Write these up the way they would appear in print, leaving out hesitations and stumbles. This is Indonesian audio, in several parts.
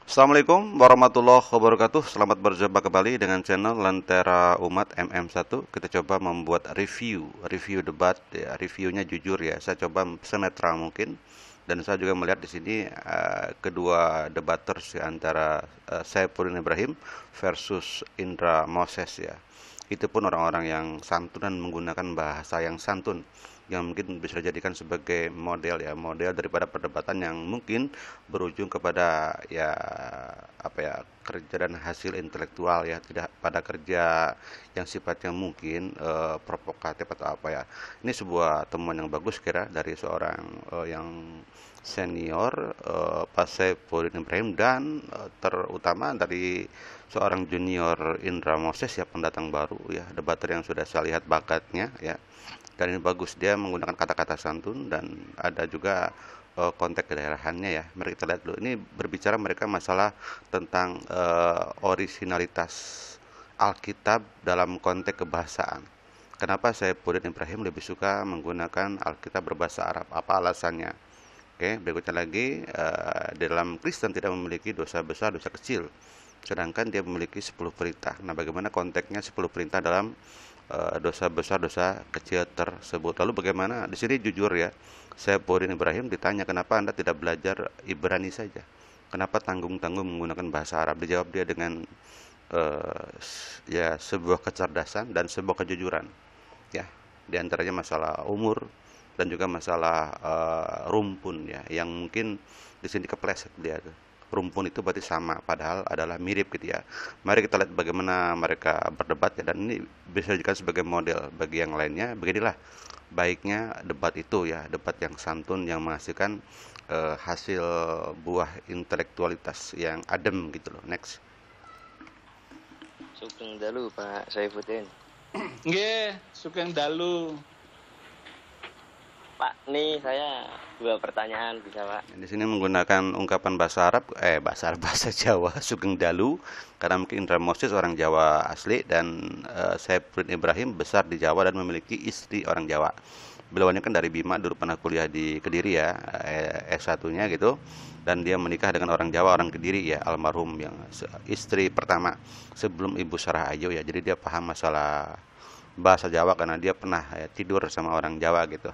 Assalamualaikum warahmatullahi wabarakatuh. Selamat berjumpa kembali dengan channel Lentera Umat MM1. Kita coba membuat review debat ya. Reviewnya jujur ya. Saya coba senetral mungkin, dan saya juga melihat di sini kedua debaters ya, antara Saifuddin Ibrahim versus Indra Moses ya. Itu pun orang-orang yang santun dan menggunakan bahasa yang santun, yang mungkin bisa dijadikan sebagai model daripada perdebatan yang mungkin berujung kepada ya apa ya, kerja dan hasil intelektual ya, tidak pada kerja yang sifatnya mungkin provokatif atau apa ya. Ini sebuah temuan yang bagus kira dari seorang yang senior, Pak Saifullah Ibrahim, dan terutama dari seorang junior Indra Moses ya, pendatang baru ya, debater yang sudah saya lihat bakatnya ya. Dan ini bagus, dia menggunakan kata-kata santun dan ada juga konteks kedaerahannya ya. Mari kita lihat dulu. Ini berbicara mereka masalah tentang orisinalitas Alkitab dalam konteks kebahasaan. Kenapa saya Saifullah Ibrahim lebih suka menggunakan Alkitab berbahasa Arab? Apa alasannya? Oke, berikutnya lagi, dalam Kristen tidak memiliki dosa besar, dosa kecil, sedangkan dia memiliki 10 perintah. Nah, bagaimana konteksnya 10 perintah dalam dosa besar, dosa kecil tersebut? Lalu bagaimana? Di sini jujur ya, saya Saifullah Ibrahim ditanya, kenapa Anda tidak belajar Ibrani saja? Kenapa tanggung-tanggung menggunakan bahasa Arab? Dijawab dia dengan ya sebuah kecerdasan dan sebuah kejujuran. Ya, diantaranya masalah umur dan juga masalah rumpun ya, yang mungkin di sini kepleset dia tuh. Rumpun itu berarti sama, padahal adalah mirip gitu ya. Mari kita lihat bagaimana mereka berdebat ya, dan ini bisa dijadikan sebagai model bagi yang lainnya. Beginilah baiknya debat itu ya, debat yang santun yang menghasilkan hasil buah intelektualitas yang adem gitu loh. Next. Sugeng dalu Pak Saifuddin. Nggih, sugeng dalu. Pak, nih saya dua pertanyaan bisa Pak? Di sini menggunakan ungkapan bahasa Jawa, Sugeng Dalu, karena mungkin Indra Moses orang Jawa asli, dan Saifullah Ibrahim besar di Jawa dan memiliki istri orang Jawa. Beliau kan dari Bima, dulu pernah kuliah di Kediri ya, S1-nya gitu, dan dia menikah dengan orang Jawa, orang Kediri ya, almarhum, yang istri pertama sebelum Ibu Sarah Ayu ya. Jadi dia paham masalah bahasa Jawa karena dia pernah ya, tidur sama orang Jawa gitu.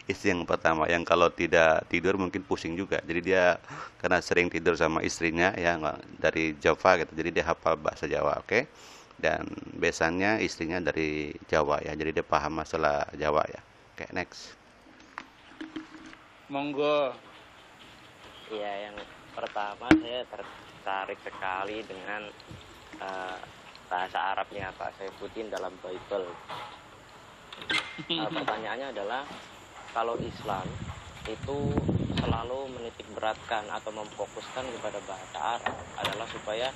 Istri yang pertama, yang kalau tidak tidur mungkin pusing juga. Jadi dia karena sering tidur sama istrinya ya, dari Java gitu. Jadi dia hafal bahasa Jawa, oke. Dan besannya istrinya dari Jawa ya. Jadi dia paham masalah Jawa ya. Oke, next. Monggo. Iya, yang pertama saya tertarik sekali dengan uh, bahasa Arabnya Pak Saifuddin dalam Bible. Pertanyaannya adalah, kalau Islam itu selalu menitik beratkan atau memfokuskan kepada bahasa Arab adalah supaya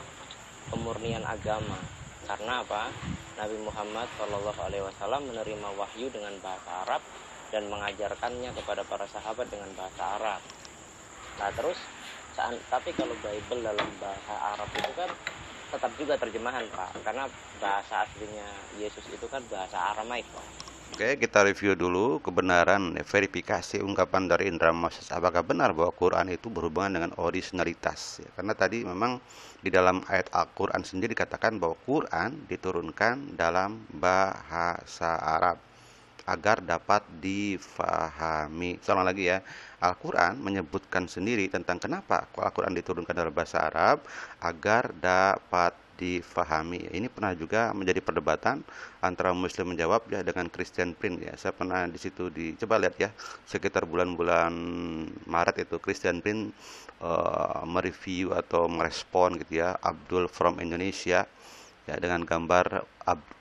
kemurnian agama. Karena apa? Nabi Muhammad SAW menerima wahyu dengan bahasa Arab dan mengajarkannya kepada para sahabat dengan bahasa Arab. Nah terus, tapi kalau Bible dalam bahasa Arab itu kan tetap juga terjemahan Pak, karena bahasa aslinya Yesus itu kan bahasa Aramaik Pak. Oke, kita review dulu kebenaran, verifikasi ungkapan dari Indra Moses. Apakah benar bahwa Quran itu berhubungan dengan originalitas? Ya, karena tadi memang di dalam ayat Al-Quran sendiri dikatakan bahwa Quran diturunkan dalam bahasa Arab agar dapat difahami. Soal lagi ya, Al-Quran menyebutkan sendiri tentang kenapa Al-Quran diturunkan dalam bahasa Arab agar dapat difahami. Ini pernah juga menjadi perdebatan antara Muslim menjawab ya dengan Christian Print ya. Saya pernah di situ, coba lihat ya, sekitar bulan-bulan Maret itu Christian Print mereview atau merespon gitu ya Abdul from Indonesia ya, dengan gambar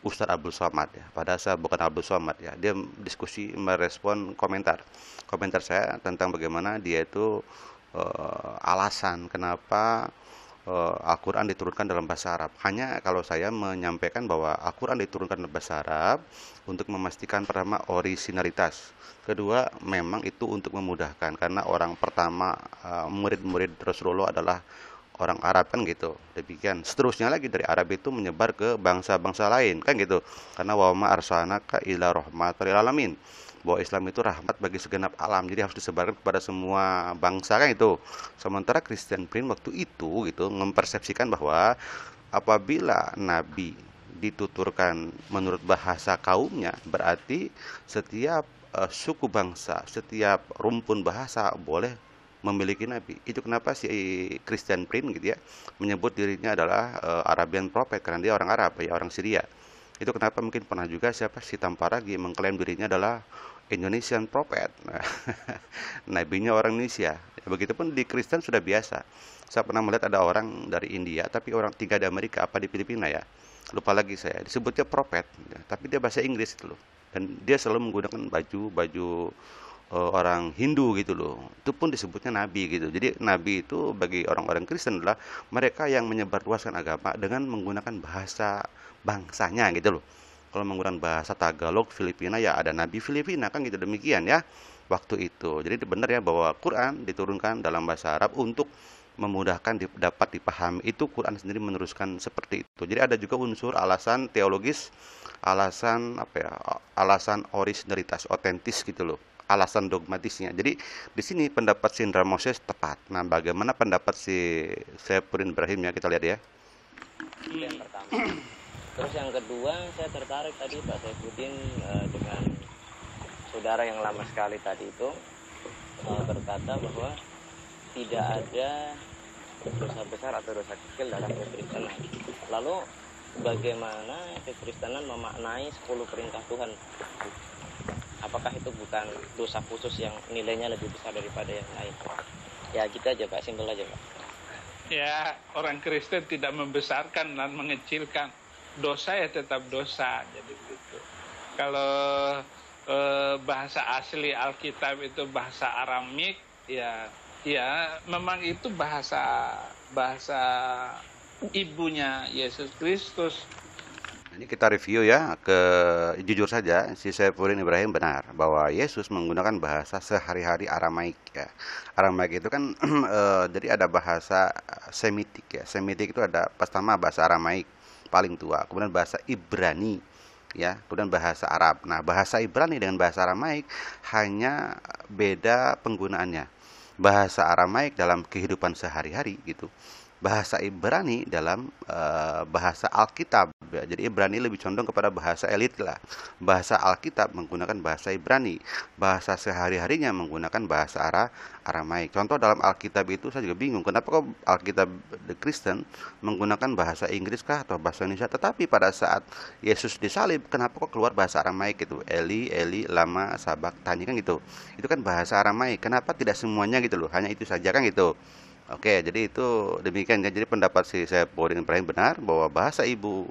Ustadz Abdul Somad ya. Padahal saya bukan Abdul Somad ya. Dia diskusi merespon komentar saya tentang bagaimana dia itu alasan kenapa Al-Quran diturunkan dalam bahasa Arab. Hanya kalau saya menyampaikan bahwa Al-Quran diturunkan dalam bahasa Arab untuk memastikan pertama originalitas. Kedua, memang itu untuk memudahkan karena orang pertama murid-murid Rasulullah adalah orang Arab kan gitu. Demikian. Seterusnya lagi dari Arab itu menyebar ke bangsa-bangsa lain kan gitu. Karena wa ma arsalnaka illa rahmatan lil alamin. bahwa Islam itu rahmat bagi segenap alam, jadi harus disebarkan kepada semua bangsa kan itu. Sementara Christian Prince waktu itu gitu mempersepsikan bahwa apabila nabi dituturkan menurut bahasa kaumnya, berarti setiap suku bangsa, setiap rumpun bahasa boleh memiliki nabi. Itu kenapa si Christian Prince gitu ya menyebut dirinya adalah Arabian Prophet, karena dia orang Arab ya, orang Syria. Itu kenapa mungkin pernah juga siapa si Tamparagi mengklaim dirinya adalah Indonesian Prophet. Nah, nabinya orang Indonesia. Ya, begitupun di Kristen sudah biasa. Saya pernah melihat ada orang dari India tapi orang tinggal di Amerika apa di Filipina ya. Lupa lagi saya. Disebutnya prophet, ya, tapi dia bahasa Inggris itu loh. Dan dia selalu menggunakan baju orang Hindu gitu loh. Itu pun disebutnya nabi gitu. Jadi nabi itu bagi orang-orang Kristen adalah mereka yang menyebarluaskan agama dengan menggunakan bahasa bangsanya gitu loh. Kalau menggunakan bahasa Tagalog Filipina ya ada nabi Filipina kan gitu, demikian ya waktu itu. Jadi benar ya bahwa Quran diturunkan dalam bahasa Arab untuk memudahkan dapat dipahami. Itu Quran sendiri meneruskan seperti itu. Jadi ada juga unsur alasan teologis, alasan apa ya? Alasan originalitas, otentis gitu loh. Alasan dogmatisnya. Jadi di sini pendapat si Indra Moses tepat. Nah, bagaimana pendapat si Saiful Ibrahim ya, kita lihat ya. Itu yang pertama. Terus yang kedua, saya tertarik tadi Pak Saifuddin dengan saudara yang lama sekali tadi itu berkata bahwa tidak ada dosa besar atau dosa kecil dalam kekristenan. Lalu bagaimana kekristenan memaknai 10 perintah Tuhan? Apakah itu bukan dosa khusus yang nilainya lebih besar daripada yang lain? Ya gitu aja Pak, simpel aja Pak. Ya, orang Kristen tidak membesarkan dan mengecilkan. Dosa ya tetap dosa, jadi begitu. Kalau bahasa asli Alkitab itu bahasa Aramik, ya memang itu bahasa ibunya Yesus Kristus. Ini kita review ya, jujur saja si Saiful Ibrahim benar bahwa Yesus menggunakan bahasa sehari-hari Aramaik ya. Aramaik itu kan jadi ada bahasa Semitik ya. Semitik itu ada pertama bahasa Aramaik paling tua, kemudian bahasa Ibrani ya, kemudian bahasa Arab. Nah, bahasa Ibrani dengan bahasa Aramaik hanya beda penggunaannya. Bahasa Aramaik dalam kehidupan sehari-hari gitu. Bahasa Ibrani dalam bahasa Alkitab. Ya, jadi Ibrani lebih condong kepada bahasa elit lah. Bahasa Alkitab menggunakan bahasa Ibrani. Bahasa sehari-harinya menggunakan bahasa Aramaik. Contoh dalam Alkitab itu saya juga bingung. Kenapa kok Alkitab The Kristen menggunakan bahasa Inggris kah atau bahasa Indonesia? Tetapi pada saat Yesus disalib, kenapa kok keluar bahasa Aramaik gitu? Eli, Eli, lama sabaktani kan gitu. Itu kan bahasa Aramaik. Kenapa tidak semuanya gitu loh? Hanya itu saja kan gitu. Oke, jadi itu demikian ya. Jadi pendapat si Saiful Ibrahim benar bahwa bahasa ibu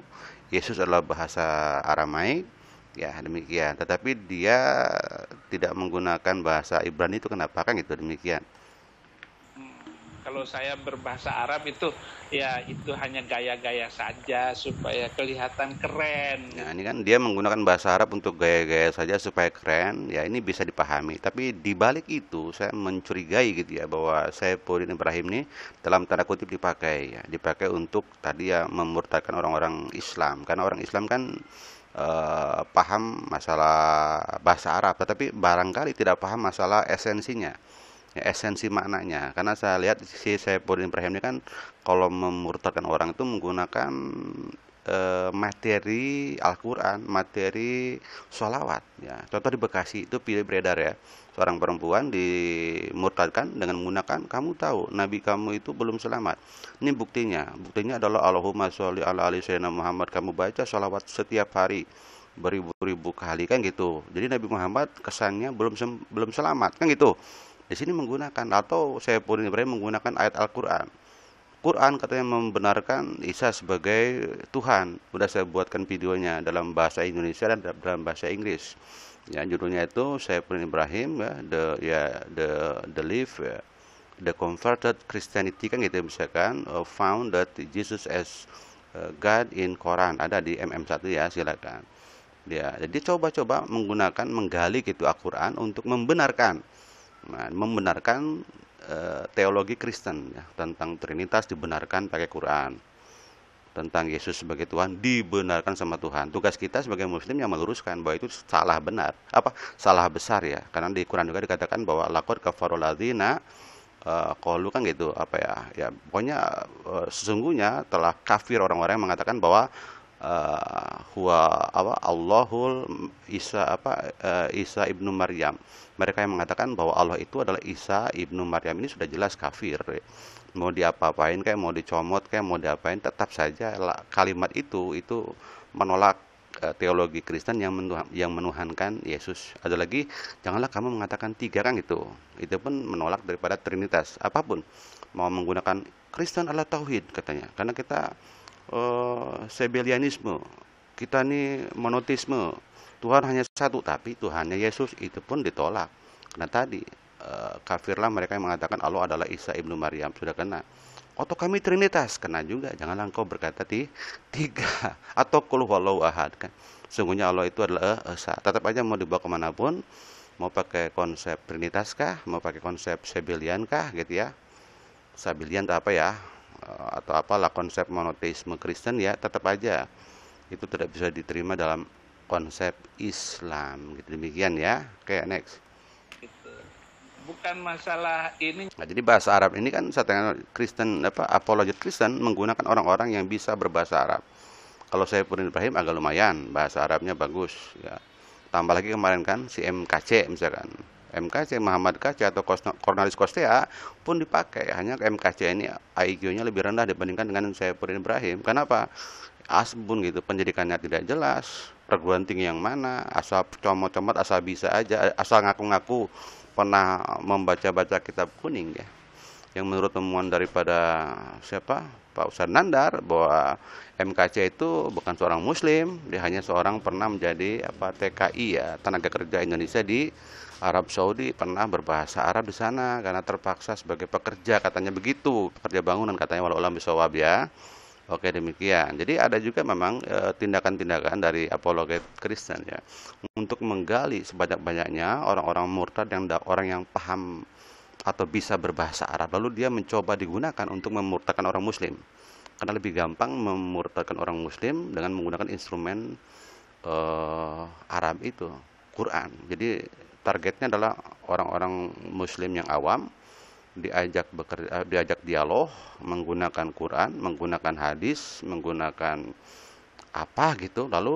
Yesus adalah bahasa Aramaik. Ya, demikian. Tetapi dia tidak menggunakan bahasa Ibrani itu kenapa kan gitu, demikian. Kalau saya berbahasa Arab itu ya itu hanya gaya-gaya saja supaya kelihatan keren. Nah, ini kan dia menggunakan bahasa Arab untuk gaya-gaya saja supaya keren. Ya, ini bisa dipahami. Tapi di balik itu saya mencurigai gitu ya bahwa Saiful Ibrahim ini dalam tanda kutip dipakai ya, dipakai untuk tadi ya memurtadkan orang-orang Islam. Karena orang Islam kan paham masalah bahasa Arab, tetapi barangkali tidak paham masalah esensinya. Ya, esensi maknanya, karena saya lihat si Saiful Ibrahim ini kan kalau memurtadkan orang itu menggunakan materi Al-Quran, materi sholawat ya. Contoh di Bekasi itu beredar ya, seorang perempuan dimurtadkan dengan menggunakan, kamu tahu nabi kamu itu belum selamat. Ini buktinya adalah Allahumma sholli ala ali sayyidina Muhammad, kamu baca sholawat setiap hari beribu-ribu kali kan gitu. Jadi Nabi Muhammad kesannya belum selamat kan gitu. Di sini menggunakan, atau Saiful Ibrahim menggunakan ayat Al-Quran. Quran katanya membenarkan Isa sebagai Tuhan. Udah saya buatkan videonya dalam bahasa Indonesia dan dalam bahasa Inggris. Ya, judulnya itu Saiful Ibrahim ya, the live ya, the converted Christianity kan gitu misalkan, found that Jesus as God in Quran, ada di MM1 ya, silakan. Ya, jadi coba-coba menggali gitu Al-Quran untuk membenarkan teologi Kristen ya, tentang Trinitas dibenarkan pakai Quran. tentang Yesus sebagai Tuhan dibenarkan sama Tuhan. Tugas kita sebagai muslim yang meluruskan bahwa itu salah benar, salah besar ya. Karena di Quran juga dikatakan bahwa laqad kafarul ladzina qalu kan gitu ya pokoknya sesungguhnya telah kafir orang-orang yang mengatakan bahwa huwa Allahul Isa ibnu Maryam. Mereka yang mengatakan bahwa Allah itu adalah Isa ibnu Maryam ini sudah jelas kafir. Mau diapa-apain kayak mau dicomot kayak mau diapain tetap saja kalimat itu menolak teologi Kristen yang menuhankan Yesus. Ada lagi, janganlah kamu mengatakan tiga kan gitu. Itu pun menolak daripada Trinitas. Apapun mau menggunakan Kristen adalah tauhid katanya. Karena kita Sabellianisme, kita ini monoteisme. Tuhan hanya satu, tapi Tuhannya Yesus itu pun ditolak. Karena tadi kafirlah mereka yang mengatakan Allah adalah Isa ibnu Maryam, sudah kena. Atau kami Trinitas, kena juga. Janganlah engkau berkata tiga. Atau qul huwallahu ahad kan. Sungguhnya Allah itu adalah esa. Tetap aja mau dibawa kemanapun, mau pakai konsep Trinitas kah, mau pakai konsep Sabellian kah gitu ya. Sabellian atau apa ya, atau apalah konsep monoteisme Kristen ya, tetap aja itu tidak bisa diterima dalam konsep Islam gitu. Demikian ya. Oke, next. Bukan masalah ini. Nah, jadi bahasa Arab ini kan saya Kristen apologet Kristen menggunakan orang-orang yang bisa berbahasa Arab. Kalau saya Pudin Ibrahim agak lumayan, bahasa Arabnya bagus ya. Tambah lagi kemarin kan si MKC misalkan. MKC Muhammad KC atau Cornelis Kostea pun dipakai. Hanya MKC ini IQ-nya lebih rendah dibandingkan dengan saya Pudin Ibrahim. Kenapa? Asbun gitu, pendidikannya tidak jelas. Perguruan tinggi yang mana? Asal comot-comot, asal bisa aja, asal ngaku-ngaku pernah membaca-baca kitab kuning ya, yang menurut temuan daripada siapa Pak Ustadz Nandar bahwa MKC itu bukan seorang muslim, dia hanya seorang pernah menjadi TKI ya, tenaga kerja Indonesia di Arab Saudi, pernah berbahasa Arab di sana karena terpaksa sebagai pekerja, katanya begitu, pekerja bangunan katanya, walau ulam bisawab ya. Oke, demikian. Jadi ada juga memang tindakan-tindakan dari apologet Kristen ya untuk menggali sebanyak-banyaknya orang-orang murtad orang yang paham atau bisa berbahasa Arab, lalu dia mencoba digunakan untuk memurtadkan orang muslim. Karena lebih gampang memurtadkan orang muslim dengan menggunakan instrumen Arab itu, Quran. Jadi targetnya adalah orang-orang muslim yang awam diajak dialog menggunakan Quran, menggunakan hadis, menggunakan apa gitu. Lalu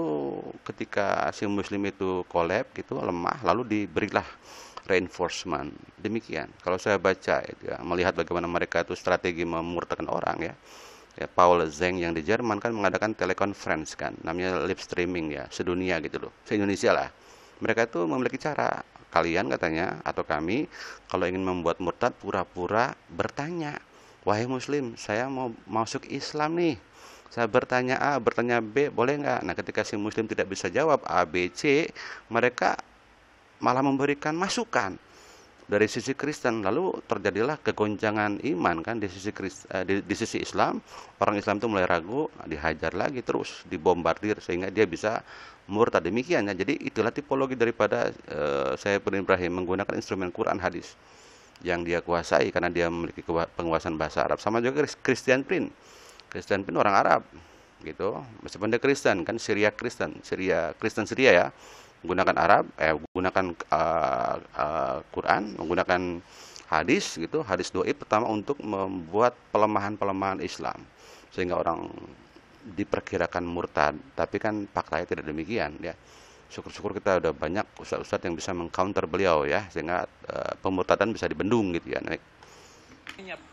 ketika si muslim itu collab gitu, lemah, lalu diberilah reinforcement. Demikian. Kalau saya baca ya, melihat bagaimana mereka itu strategi memurtadkan orang ya. Ya, Paul Zeng yang di Jerman kan mengadakan telekonferensi kan, namanya live streaming ya, sedunia gitu loh, se-Indonesia lah. Mereka itu memiliki cara. Kalian katanya atau kami kalau ingin membuat murtad pura-pura bertanya, wahai muslim, saya mau masuk Islam nih, saya bertanya A, bertanya B, boleh nggak? Nah, ketika si muslim tidak bisa jawab A, B, C, mereka malah memberikan masukan dari sisi Kristen. Lalu terjadilah kegoncangan iman kan di sisi Islam. Orang Islam itu mulai ragu, dihajar lagi terus, dibombardir sehingga dia bisa murtad. Demikian ya. Jadi itulah tipologi daripada saya Pudin Ibrahim menggunakan instrumen Quran hadis yang dia kuasai karena dia memiliki penguasaan bahasa Arab. Sama juga Christian Prince. Christian Prince orang Arab gitu. Meskipun dia Kristen kan, Kristen Syria ya. Menggunakan Arab, menggunakan Quran, menggunakan hadis gitu, hadis doi pertama untuk membuat pelemahan-pelemahan Islam sehingga orang diperkirakan murtad, tapi kan faktanya tidak demikian ya. Syukur-syukur kita udah banyak ustadz-ustadz yang bisa mengcounter beliau ya, sehingga pemurtadan bisa dibendung gitu ya.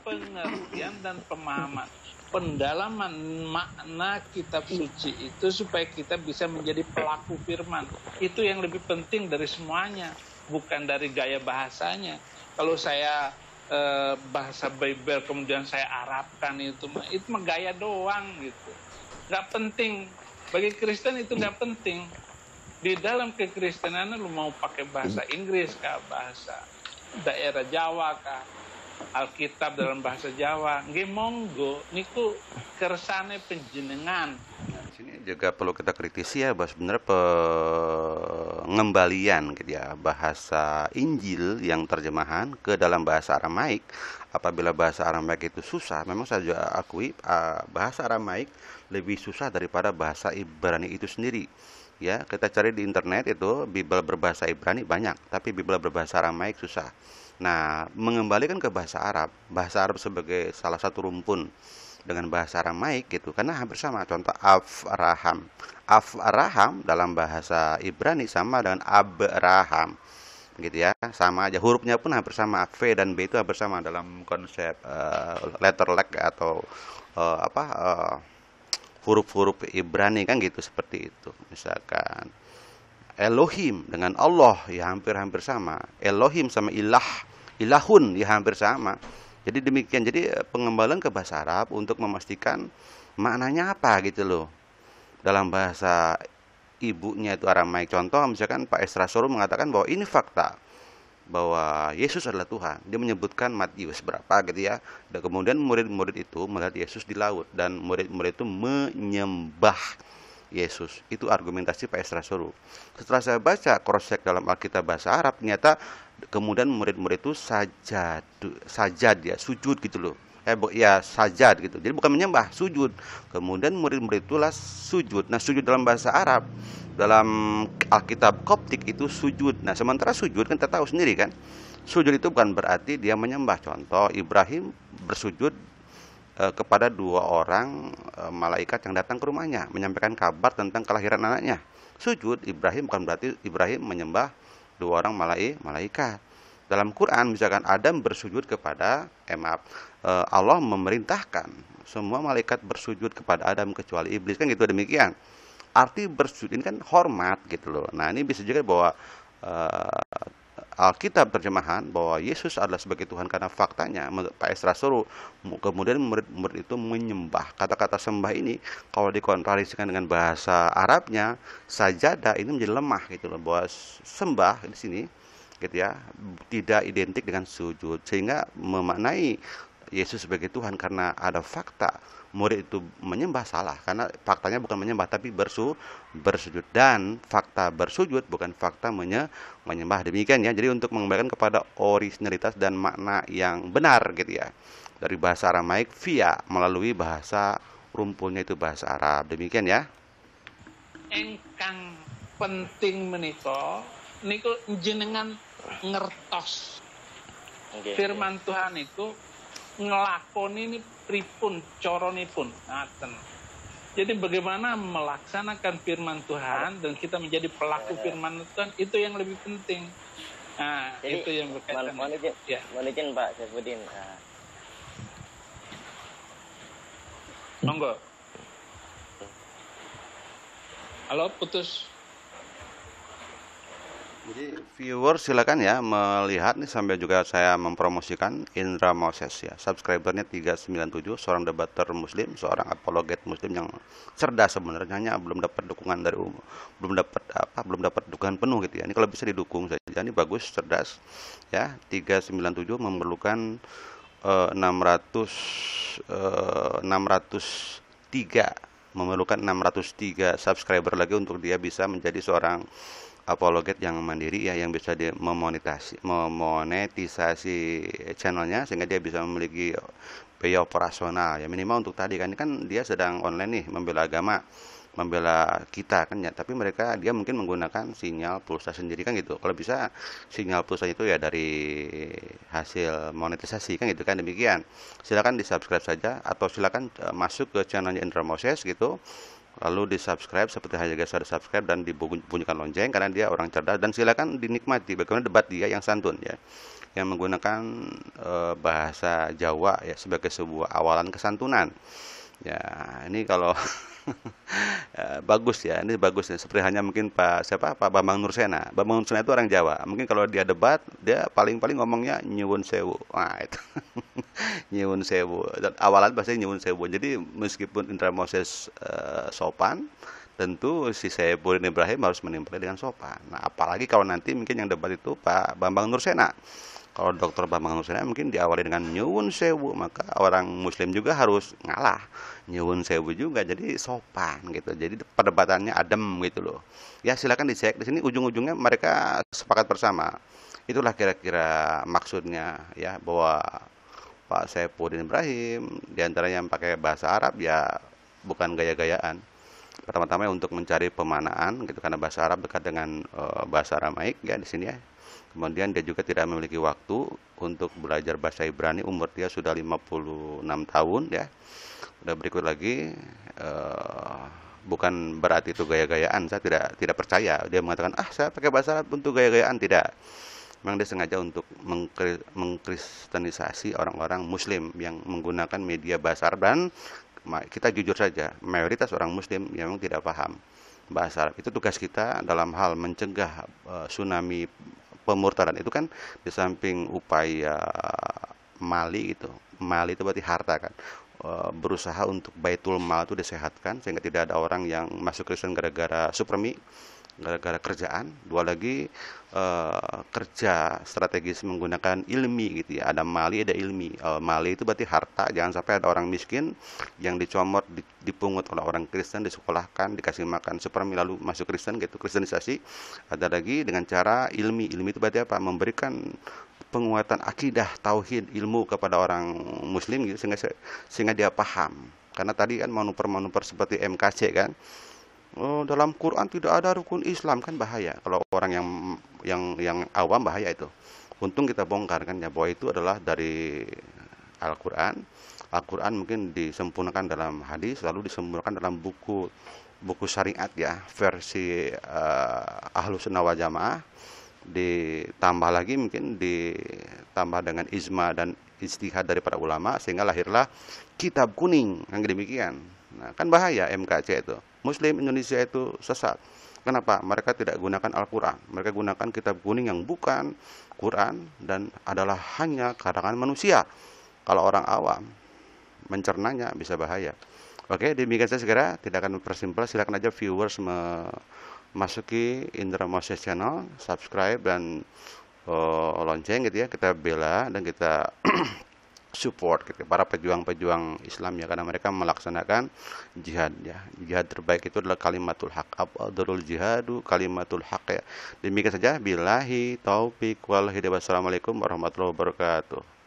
Pengertian dan pemahaman pendalaman makna kitab suci itu supaya kita bisa menjadi pelaku firman. Itu yang lebih penting dari semuanya, bukan dari gaya bahasanya. Kalau saya bahasa Bible kemudian saya Arabkan itu mah gaya doang gitu. Nggak penting. Bagi Kristen itu nggak penting. Di dalam kekristenan lu mau pakai bahasa Inggris kah, bahasa daerah Jawa kah, Alkitab dalam bahasa Jawa, nggih monggo niku kersane panjenengan. Nah, di sini juga perlu kita kritisi ya, bahwa sebenarnya pengembalian gitu ya bahasa Injil yang terjemahan ke dalam bahasa Aramaik, apabila bahasa Aramaik itu susah, memang saya juga akui bahasa Aramaik lebih susah daripada bahasa Ibrani itu sendiri. Ya, kita cari di internet itu Bible berbahasa Ibrani banyak, tapi Bible berbahasa Aramaik susah. Nah, mengembalikan ke bahasa Arab sebagai salah satu rumpun dengan bahasa Aramaik gitu, karena hampir sama. Contoh Avraham, Avraham dalam bahasa Ibrani sama dengan Abraham gitu ya, sama aja, hurufnya pun hampir sama. V dan B itu hampir sama dalam konsep letter leg atau huruf-huruf Ibrani kan gitu, seperti itu. Misalkan Elohim dengan Allah ya hampir-hampir sama. Elohim sama ilah, ilahun ya hampir sama. Jadi demikian. Jadi pengembalian ke bahasa Arab untuk memastikan maknanya apa gitu loh. Dalam bahasa ibunya itu Aramaik. Contoh misalkan Pak Esra Soro mengatakan bahwa ini fakta, bahwa Yesus adalah Tuhan. Dia menyebutkan Matius berapa gitu ya. Dan kemudian murid-murid itu melihat Yesus di laut dan murid-murid itu menyembah Yesus. Itu argumentasi Pak Esra Soro. Setelah saya baca cross check dalam Alkitab bahasa Arab, ternyata kemudian murid-murid itu sajad ya, sujud gitu loh. Ya sajad gitu. Jadi bukan menyembah, sujud. Kemudian murid-murid itulah sujud. Nah, sujud dalam bahasa Arab, dalam Alkitab Koptik itu sujud. Nah, sementara sujud kan kita tahu sendiri kan, sujud itu bukan berarti dia menyembah. Contoh Ibrahim bersujud kepada dua orang malaikat yang datang ke rumahnya menyampaikan kabar tentang kelahiran anaknya. Sujud Ibrahim bukan berarti Ibrahim menyembah dua orang malaikat. Dalam Quran misalkan Adam bersujud kepada Allah memerintahkan semua malaikat bersujud kepada Adam kecuali iblis, kan gitu. Demikian arti bersujud ini kan hormat gitu loh. Nah, ini bisa juga bahwa Alkitab terjemahan bahwa Yesus adalah sebagai Tuhan, karena faktanya Pak Esra Soro kemudian murid-murid itu menyembah. Kata-kata sembah ini kalau dikontrarisikan dengan bahasa Arabnya sajadah, ini menjadi lemah gitu loh, bahwa sembah di sini gitu ya tidak identik dengan sujud, sehingga memaknai Yesus sebagai Tuhan karena ada fakta murid itu menyembah salah, karena faktanya bukan menyembah tapi bersujud, dan fakta bersujud bukan fakta menyembah. Demikian ya. Jadi untuk mengembalikan kepada originalitas dan makna yang benar gitu ya, dari bahasa Aramaik via melalui bahasa rumpunnya itu bahasa Arab. Demikian ya. Engkang penting menika niku jenengan ngertos firman Tuhan itu ngelakoni ini pripun coronipun ngaten. Jadi bagaimana melaksanakan firman Tuhan dan kita menjadi pelaku firman Tuhan, itu yang lebih penting. Nah, jadi, itu yang berkaitan. Mohon izin Pak Saifuddin. Monggo. Halo, putus. Jadi viewer silakan ya melihat nih, sambil juga saya mempromosikan Indra Moses ya, subscribernya 397, seorang debater muslim, seorang apologet muslim yang cerdas sebenarnya, hanya belum dapat dukungan dari belum dapat dukungan penuh gitu ya. Ini kalau bisa didukung saja, ini bagus, cerdas ya. 397 memerlukan 603 subscriber lagi untuk dia bisa menjadi seorang apologet yang mandiri ya, yang bisa memonetisasi channelnya sehingga dia bisa memiliki biaya operasional ya, minimal untuk tadi kan. Ini kan dia sedang online nih, membela agama, membela kita kan ya, tapi dia mungkin menggunakan sinyal pulsa sendiri kan gitu. Kalau bisa sinyal pulsa itu ya dari hasil monetisasi kan gitu kan. Demikian, silakan di subscribe saja, atau silakan masuk ke channelnya Indra Moses gitu, lalu di subscribe seperti halnya guys, ada subscribe dan dibunyikan lonceng karena dia orang cerdas, dan silakan dinikmati bagaimana debat dia yang santun ya, yang menggunakan bahasa Jawa ya sebagai sebuah awalan kesantunan ya. Ini kalau bagus ya, ini bagus ya. Seperti hanya mungkin Pak Bambang Nursena. Bambang Nursena itu orang Jawa. Mungkin kalau dia debat, dia paling-paling ngomongnya nyuwun sewu. Nah, itu. Nyuwun sewu. Dan awalan bahasa nyuwun sewu. Jadi meskipun Indra Moses sopan, tentu si Saifuddin Ibrahim harus menimpalnya dengan sopan. Nah, apalagi kalau nanti mungkin yang debat itu Pak Bambang Nursena. Kalau Dr. Bambang Nusantara mungkin diawali dengan nyuwun sewu, maka orang muslim juga harus ngalah nyuwun sewu juga, jadi sopan gitu, jadi perdebatannya adem gitu loh. Ya silakan dicek di sini, ujung-ujungnya mereka sepakat bersama. Itulah kira-kira maksudnya ya, bahwa Pak Saifuddin Ibrahim diantaranya yang pakai bahasa Arab ya bukan gaya-gayaan. Pertama-tama untuk mencari pemanaan gitu, karena bahasa Arab dekat dengan bahasa Aramaik ya di sini ya. Kemudian dia juga tidak memiliki waktu untuk belajar bahasa Ibrani, umur dia sudah 56 tahun ya. Dan berikut lagi, bukan berarti itu gaya-gayaan, saya tidak percaya. Dia mengatakan, saya pakai bahasa Arab untuk gaya-gayaan, tidak. Memang dia sengaja untuk mengkristenisasi orang-orang muslim yang menggunakan media bahasa Arab, dan kita jujur saja, mayoritas orang muslim yang memang tidak paham bahasa Arab. Itu tugas kita dalam hal mencegah tsunami pemurtadan itu kan, di samping upaya mali itu berarti harta kan, berusaha untuk baitul mal itu disehatkan sehingga tidak ada orang yang masuk Kristen gara-gara supremi, gara-gara kerjaan. Dua lagi, kerja strategis menggunakan ilmi gitu ya, ada mali ada ilmi. Mali itu berarti harta, jangan sampai ada orang miskin yang dicomot, dipungut oleh orang Kristen, disekolahkan, dikasih makan supremi lalu masuk Kristen gitu, kristenisasi. Ada lagi dengan cara ilmi itu berarti apa, memberikan penguatan akidah, tauhid, ilmu kepada orang muslim gitu, sehingga dia paham. Karena tadi kan manuver-manuver seperti MKC kan, dalam Quran tidak ada rukun Islam, kan bahaya. Kalau orang yang awam bahaya itu. Untung kita bongkar kan ya, bahwa itu adalah dari Al-Quran. Al-Quran mungkin disempurnakan dalam hadis, lalu disempurnakan dalam buku syariat ya, versi Ahlus Sunnah wal Jamaah. Ditambah lagi mungkin ditambah dengan ijma dan ijtihad dari para ulama, sehingga lahirlah kitab kuning yang demikian. Nah, kan bahaya MKC itu. Muslim Indonesia itu sesat. Kenapa? Mereka tidak gunakan Al-Quran. Mereka gunakan kitab kuning yang bukan Quran dan adalah hanya karangan manusia. Kalau orang awam mencernanya bisa bahaya. Oke, demikian saya segera, tidak akan mempersimpel. Silakan aja viewers memasuki Indra Moses Channel, subscribe dan lonceng gitu ya. Kita bela dan kita support gitu, para pejuang-pejuang Islam ya, karena mereka melaksanakan jihad ya. Jihad terbaik itu adalah kalimatul haq, afdhalul jihadu kalimatul haq ya. Demikian saja, billahi taufik wal hidayah. Wassalamualaikum warahmatullahi wabarakatuh.